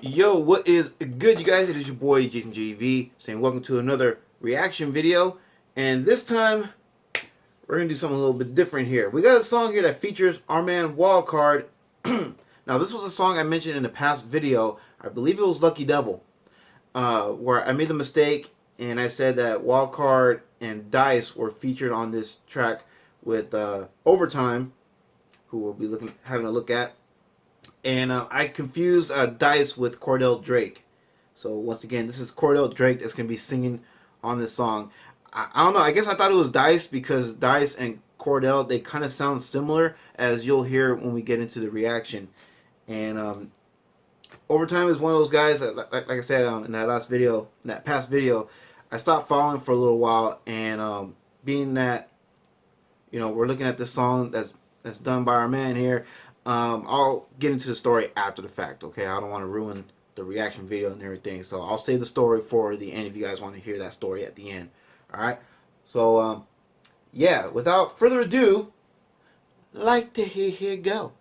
Yo, what is good, you guys? It is your boy Jason JV saying welcome to another reaction video, and this time we're gonna do something a little bit different here. We got a song here that features our man Wildcard. Now, this was a song I mentioned in the past video. I believe it was Lucky Devil, where I made the mistake and I said that Wildcard and Dice were featured on this track with Overtime, who we'll be having a look at. And I confused Dice with Cordell Drake. So once again, this is Cordell Drake that's going to be singing on this song. I don't know, I guess I thought it was Dice because Dice and Cordell, they kind of sound similar, as you'll hear when we get into the reaction. And Overtime is one of those guys that, like I said in that past video, I stopped following for a little while. And being that, you know, we're looking at this song that's done by our man here, I'll get into the story after the fact, okay? I don't want to ruin the reaction video and everything, so I'll save the story for the end if you guys want to hear that story at the end. Alright? So, yeah, without further ado, like to hear go.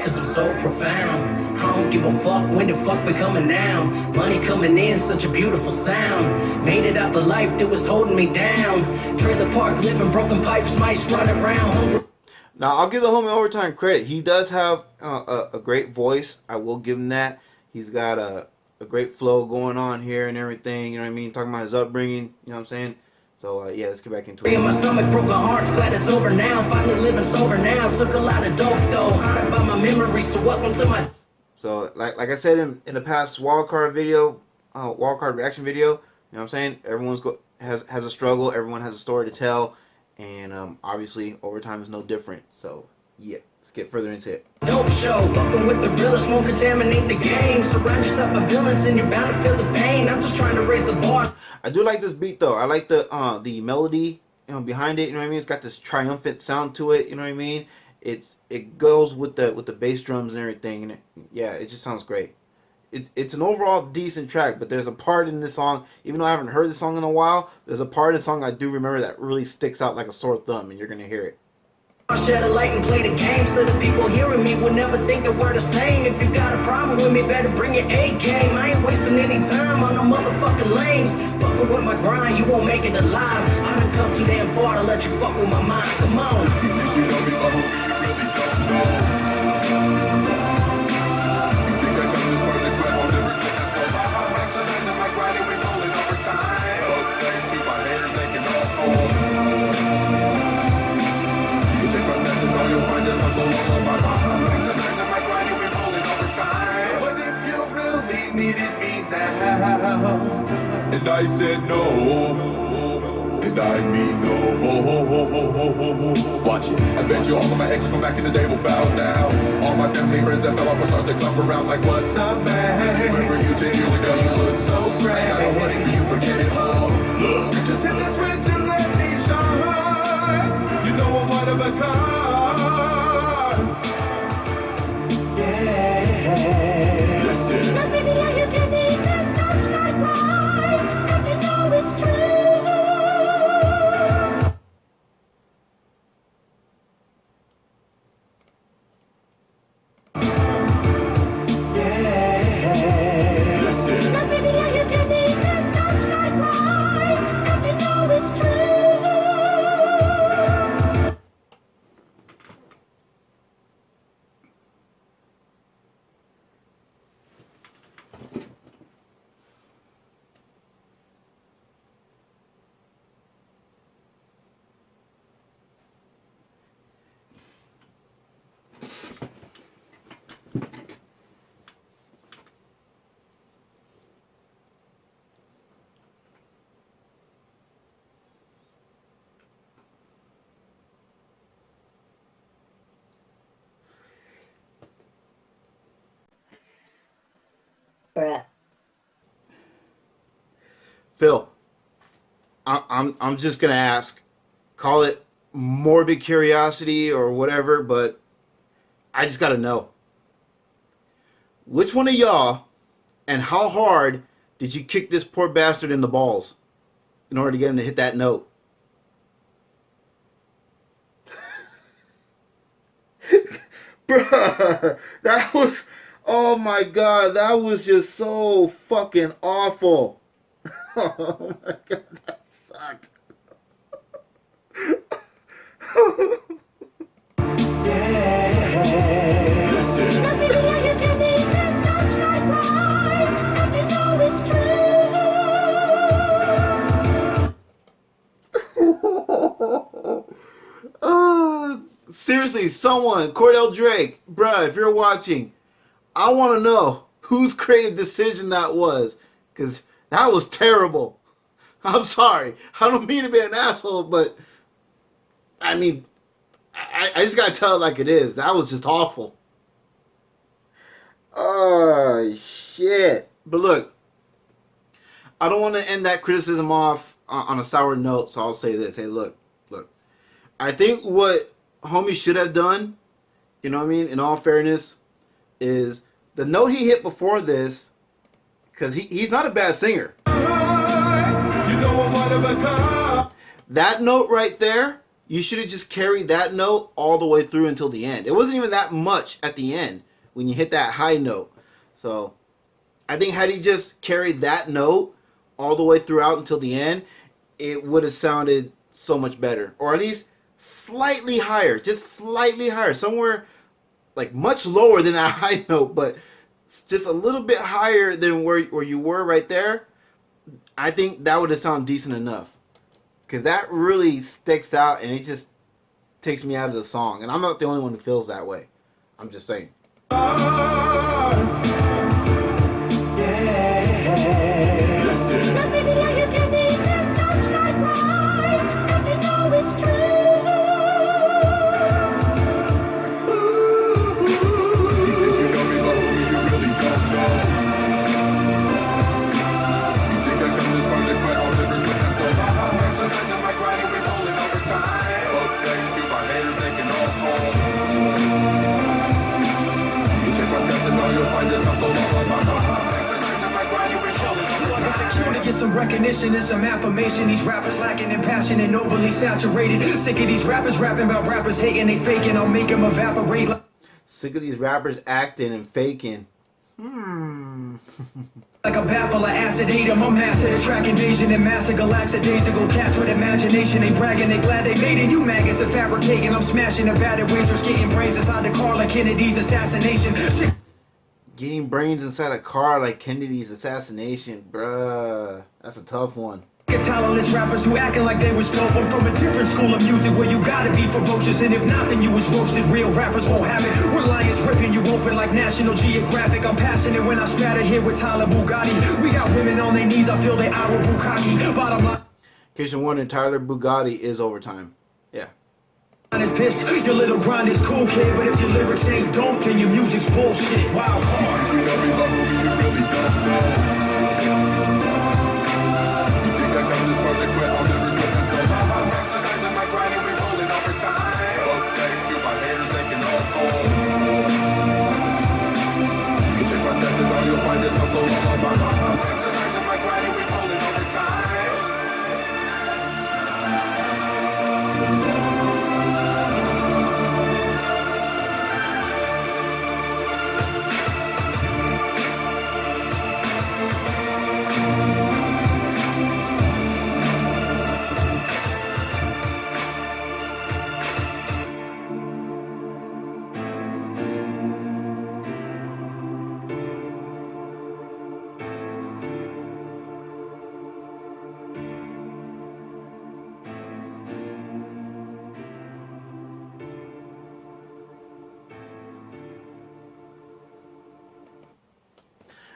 Cause I'm so profound. I don't give a fuck when the fuck become a noun. Money coming in, such a beautiful sound. Made it out the life that was holding me down. Trailer park living, broken pipes, mice running around. Now, I'll give the homie Overtime credit. He does have a great voice. I will give him that. He's got a great flow going on here and everything. You know what I mean? Talking about his upbringing. You know what I'm saying? So, yeah, let's get back into it. My stomach, broken hearts, glad it's over now. Finally living sober now. Took a lot of dope, though. Hard about my memories, so welcome to my... So, like I said in the past Wildcard video, Wildcard reaction video, you know what I'm saying? Everyone's has a struggle. Everyone has a story to tell. And, obviously, Overtime is no different. So, yeah. Let's get further into it. Dope show, fucking with the realest, won't contaminate the game. Surround yourself by villains and you're bound to feel the pain. I'm just trying to raise the bar. I do like this beat though. I like the melody, you know, behind it. You know what I mean? It's got this triumphant sound to it. You know what I mean? It goes with the bass drums and everything. And yeah, it just sounds great. It's an overall decent track. But there's a part in this song, even though I haven't heard this song in a while, there's a part of the song I do remember that really sticks out like a sore thumb, and you're gonna hear it. I'll shed a light and play the game so the people hearing me will never think that we're the same. If you got a problem with me, better bring your A game. I ain't wasting any time on the motherfucking lanes. Fucking with my grind, you won't make it alive. I done come too damn far to let you fuck with my mind. Come on. You think you know me, but homie, you really don't know. You think I come this far to quit on the regret? That's no lie. I'm exercising my grind and we rolling overtime. Fuck that, to my haters, they can all fall. You'll find this hustle all on my mind. I'm exercising my grind and we're rolling overtime. What if you really needed me now? And I said no. And I mean no. Watch it. I bet you all of my exes from back in the day will bow down. All my family friends that fell off will start to come around like, what's up, man? Remember you 10 years ago? You look so great. I got no money for you, forget it all. Look, just hit the switch and let me shine. You know I'm one of a kind. Let me see how you can even touch my grind. Let me know it's true. Bruh. Phil, I'm just gonna ask. Call it morbid curiosity or whatever, but I just gotta know. Which one of y'all and how hard did you kick this poor bastard in the balls in order to get him to hit that note? Bruh, that was, oh my god, that was just so fucking awful. Oh my god, that sucked. Seriously, someone, Cordell Drake, bruh, if you're watching, I want to know whose creative decision that was, because that was terrible. I'm sorry. I don't mean to be an asshole, but I mean, I just gotta tell it like it is. That was just awful. Oh, shit. But look, I don't want to end that criticism off on a sour note, so I'll say this. Hey, look. I think what homie should have done, you know what I mean, in all fairness, is the note he hit before this, because he's not a bad singer. You know I'm one of a kind. That note right there, you should have just carried that note all the way through until the end. It wasn't even that much at the end when you hit that high note. So I think had he just carried that note all the way throughout until the end, it would have sounded so much better. Or at least slightly higher. Just slightly higher. Somewhere like much lower than that high note, but just a little bit higher than where you were right there. I think that would have sounded decent enough. Because that really sticks out and it just takes me out of the song. And I'm not the only one who feels that way. I'm just saying. Some recognition and some affirmation. These rappers lacking in passion and overly saturated. Sick of these rappers rapping about rappers hating, they faking. I'll make them evaporate. Sick of these rappers acting and faking. Like a baffle of acid atom, I'm master the track invasion and massacre lackadaisical cats with imagination. They bragging, they glad they made it. You maggots are fabricating. I'm smashing a battered waitress, getting brains inside the car like Kennedy's assassination. Getting brains inside a car like Kennedy's assassination, bruh. That's a tough one. Talentless rappers who acting like they was dope. I'm from a different school of music where you gotta be ferocious, and if not, then you was roasted. Real rappers won't have it. We're lions ripping you open like National Geographic. I'm passionate when I spatter here with Tyler Bugatti. We got women on their knees, I feel they hour bukkake. Bottom line. In case you're wondering, Tyler Bugatti is overtime. Yeah. Is this your little grind is cool, kid? But if your lyrics ain't dope, then your music's bullshit. Wildcard. You really don't know. This part to quit, I'll never quit, let's go. I'm exercising my grind and we rolling overtime. Fuck thank you, my haters, they can all fall. You can check my stats and all you'll find is hustle. I'm exercising my grind and we rolling overtime.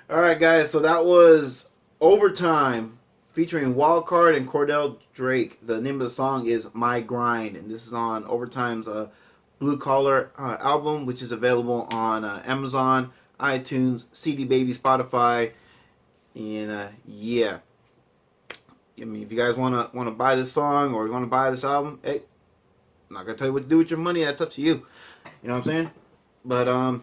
Alright guys, so that was Overtime featuring Wildcard and Cordell Drake. The name of the song is My Grind, and this is on Overtime's Blue Collar album, which is available on Amazon, iTunes, CD Baby, Spotify, and yeah. I mean, if you guys wanna buy this song or you wanna buy this album, hey, I'm not gonna tell you what to do with your money. That's up to you. You know what I'm saying? But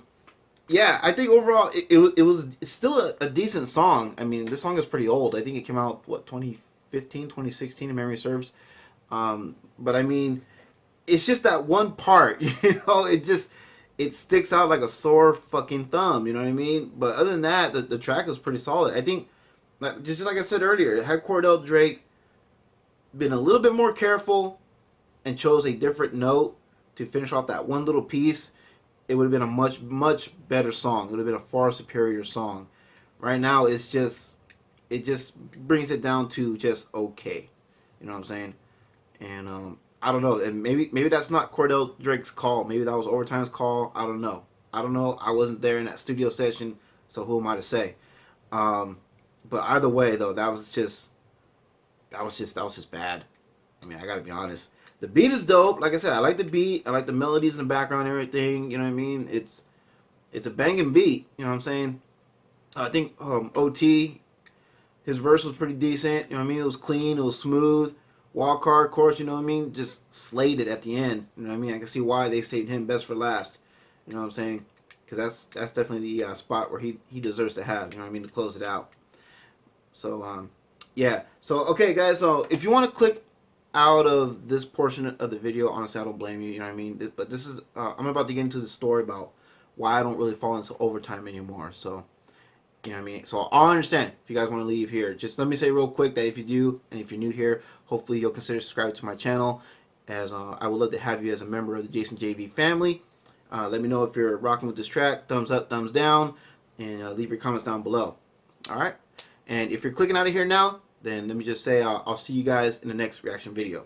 yeah, I think overall it's still a decent song. I mean, this song is pretty old. I think it came out what 2015, 2016, if memory serves. But I mean, it's just that one part, you know. It sticks out like a sore fucking thumb. You know what I mean? But other than that, the track is pretty solid. I think, just like I said earlier, had Cordell Drake been a little bit more careful and chose a different note to finish off that one little piece, it would have been a much better song. It would have been a far superior song. Right now, it just brings it down to just okay. You know what I'm saying? And I don't know. And maybe that's not Cordell Drake's call. Maybe that was Overtime's call. I don't know. I wasn't there in that studio session, so who am I to say? But either way, though, that was just bad. I mean, I gotta be honest. The beat is dope. Like I said, I like the beat. I like the melodies in the background and everything. You know what I mean? It's a banging beat. You know what I'm saying? I think OT, his verse was pretty decent. You know what I mean? It was clean. It was smooth. Wildcard, of course, you know what I mean? Just slayed it at the end. You know what I mean? I can see why they saved him best for last. You know what I'm saying? Because that's definitely the spot where he deserves to have. You know what I mean? To close it out. So, yeah. So, okay, guys. So, if you want to click out of this portion of the video, honestly, I don't blame you. You know what I mean? But this is, I'm about to get into the story about why I don't really fall into overtime anymore. So, you know what I mean? So I'll understand if you guys want to leave here. Just let me say real quick that if you do, and if you're new here, hopefully you'll consider subscribing to my channel, as I would love to have you as a member of the Jason JV family. Let me know if you're rocking with this track. Thumbs up, thumbs down, and leave your comments down below. All right? And if you're clicking out of here now, then let me just say I'll see you guys in the next reaction video.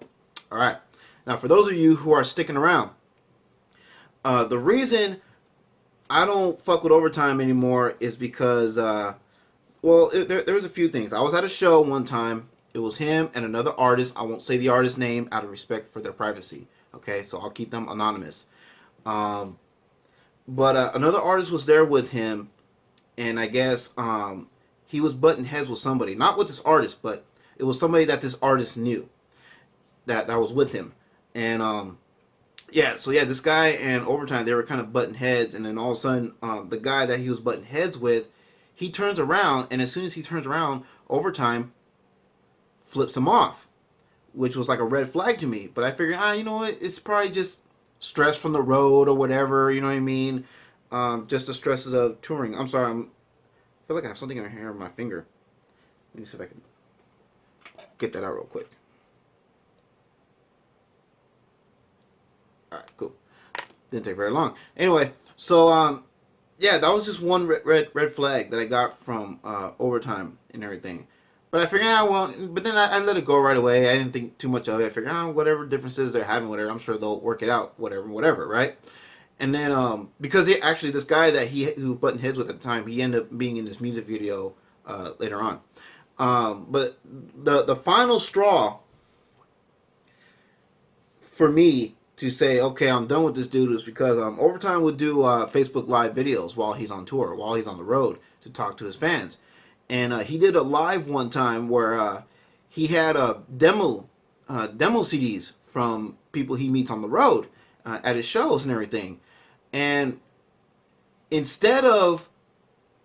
All right? Now, for those of you who are sticking around, the reason I don't fuck with overtime anymore is because, well, there was a few things. I was at a show one time. It was him and another artist. I won't say the artist's name out of respect for their privacy. Okay, so I'll keep them anonymous. But another artist was there with him, and I guess he was butting heads with somebody. Not with this artist, but it was somebody that this artist knew that was with him. And yeah, so yeah, this guy and Overtime, they were kind of butting heads, and then all of a sudden, the guy that he was butting heads with, he turns around, and as soon as he turns around, Overtime flips him off, which was like a red flag to me. But I figured, you know what, it's probably just stress from the road or whatever, you know what I mean? Just the stresses of touring. I'm sorry, I feel like I have something in here on my finger. Let me see if I can get that out real quick. Alright, cool. Didn't take very long. Anyway, so yeah, that was just one red flag that I got from Overtime and everything. But I figured, well, but then I let it go right away. I didn't think too much of it. I figured, whatever differences they're having, whatever, I'm sure they'll work it out, whatever, right? And then because actually this guy that who buttoned heads with at the time, he ended up being in this music video later on. But the final straw for me to say, okay, I'm done with this dude, is because Overtime would do Facebook Live videos while he's on tour, while he's on the road, to talk to his fans. And he did a live one time where he had demo CDs from people he meets on the road at his shows and everything. And instead of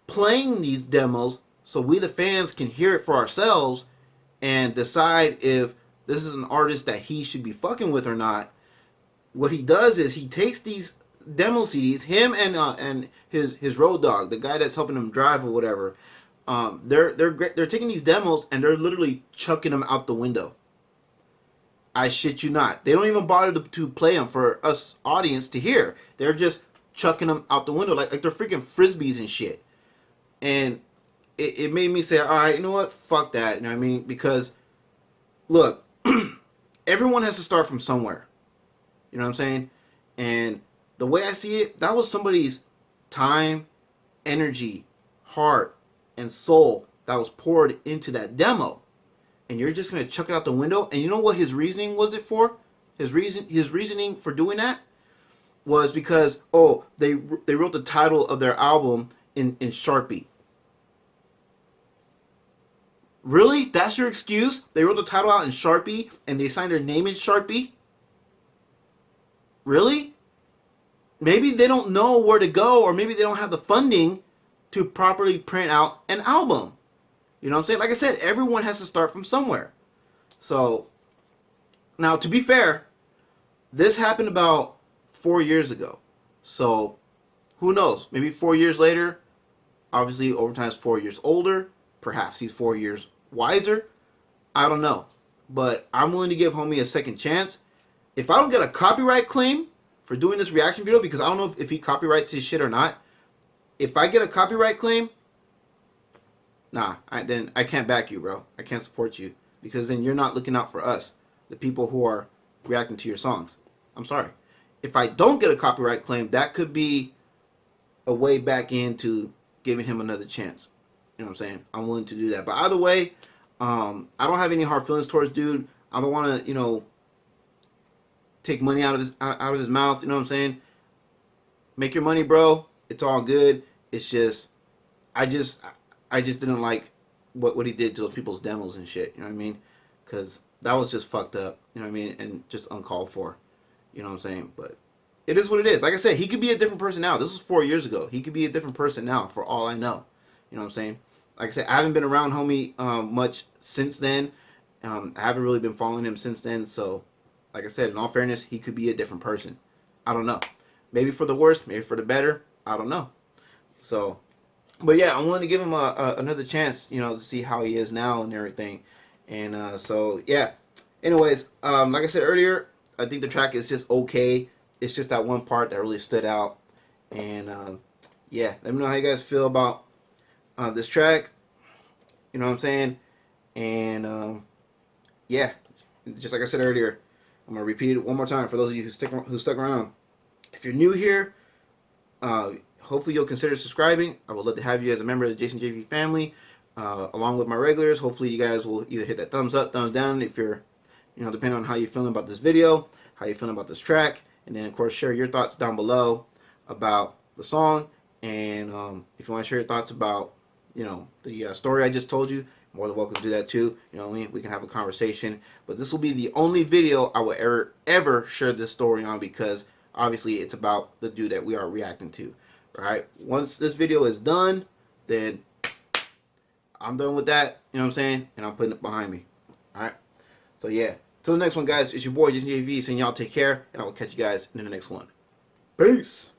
playing these demos so we the fans can hear it for ourselves and decide if this is an artist that he should be fucking with or not, what he does is he takes these demo CDs, him and his road dog, the guy that's helping him drive or whatever, they're taking these demos and they're literally chucking them out the window. I shit you not. They don't even bother to play them for us audience to hear. They're just chucking them out the window like they're freaking frisbees and shit. And it made me say, all right, you know what? Fuck that. You know what I mean? Because look, everyone has to start from somewhere. You know what I'm saying? And the way I see it, that was somebody's time, energy, heart, and soul that was poured into that demo. And you're just going to chuck it out the window? And you know what his reasoning was it for? His reasoning for doing that was because, they wrote the title of their album in Sharpie. Really? That's your excuse? They wrote the title out in Sharpie and they signed their name in Sharpie? Really? Maybe they don't know where to go, or maybe they don't have the funding to properly print out an album. You know what I'm saying? Like I said, everyone has to start from somewhere. So, now to be fair, this happened about 4 years ago. So, who knows? Maybe 4 years later, obviously Overtime's 4 years older. Perhaps he's 4 years wiser. I don't know. But I'm willing to give homie a second chance. If I don't get a copyright claim for doing this reaction video, because I don't know if he copyrights his shit or not. If I get a copyright claim, nah, then I can't back you, bro. I can't support you. Because then you're not looking out for us, the people who are reacting to your songs. I'm sorry. If I don't get a copyright claim, that could be a way back into giving him another chance. You know what I'm saying? I'm willing to do that. But either way, I don't have any hard feelings towards dude. I don't want to, take money out of his mouth. You know what I'm saying? Make your money, bro. It's all good. It's just, I just didn't like what he did to those people's demos and shit. You know what I mean? Because that was just fucked up. You know what I mean? And just uncalled for. You know what I'm saying? But it is what it is. Like I said, he could be a different person now. This was 4 years ago. He could be a different person now, for all I know. You know what I'm saying? Like I said, I haven't been around homie much since then. I haven't really been following him since then. So, like I said, in all fairness, he could be a different person. I don't know. Maybe for the worse, maybe for the better. I don't know. So, but yeah, I'm willing to give him another chance, to see how he is now and everything. And so, yeah. Anyways, like I said earlier, I think the track is just okay. It's just that one part that really stood out. And yeah, let me know how you guys feel about this track. You know what I'm saying? And yeah, just like I said earlier, I'm gonna repeat it one more time for those of you who stuck around. If you're new here, hopefully you'll consider subscribing. I would love to have you as a member of the Jason JV family, along with my regulars. Hopefully you guys will either hit that thumbs up, thumbs down if you're, depending on how you're feeling about this video, how you're feeling about this track, and then of course share your thoughts down below about the song. And if you want to share your thoughts about, the story I just told you, more than welcome to do that too. We can have a conversation. But this will be the only video I will ever share this story on, because obviously it's about the dude that we are reacting to. Right? Once this video is done, then I'm done with that. You know what I'm saying? And I'm putting it behind me. Alright? So yeah. Till the next one, guys. It's your boy Jason JV saying y'all take care, and I will catch you guys in the next one. Peace.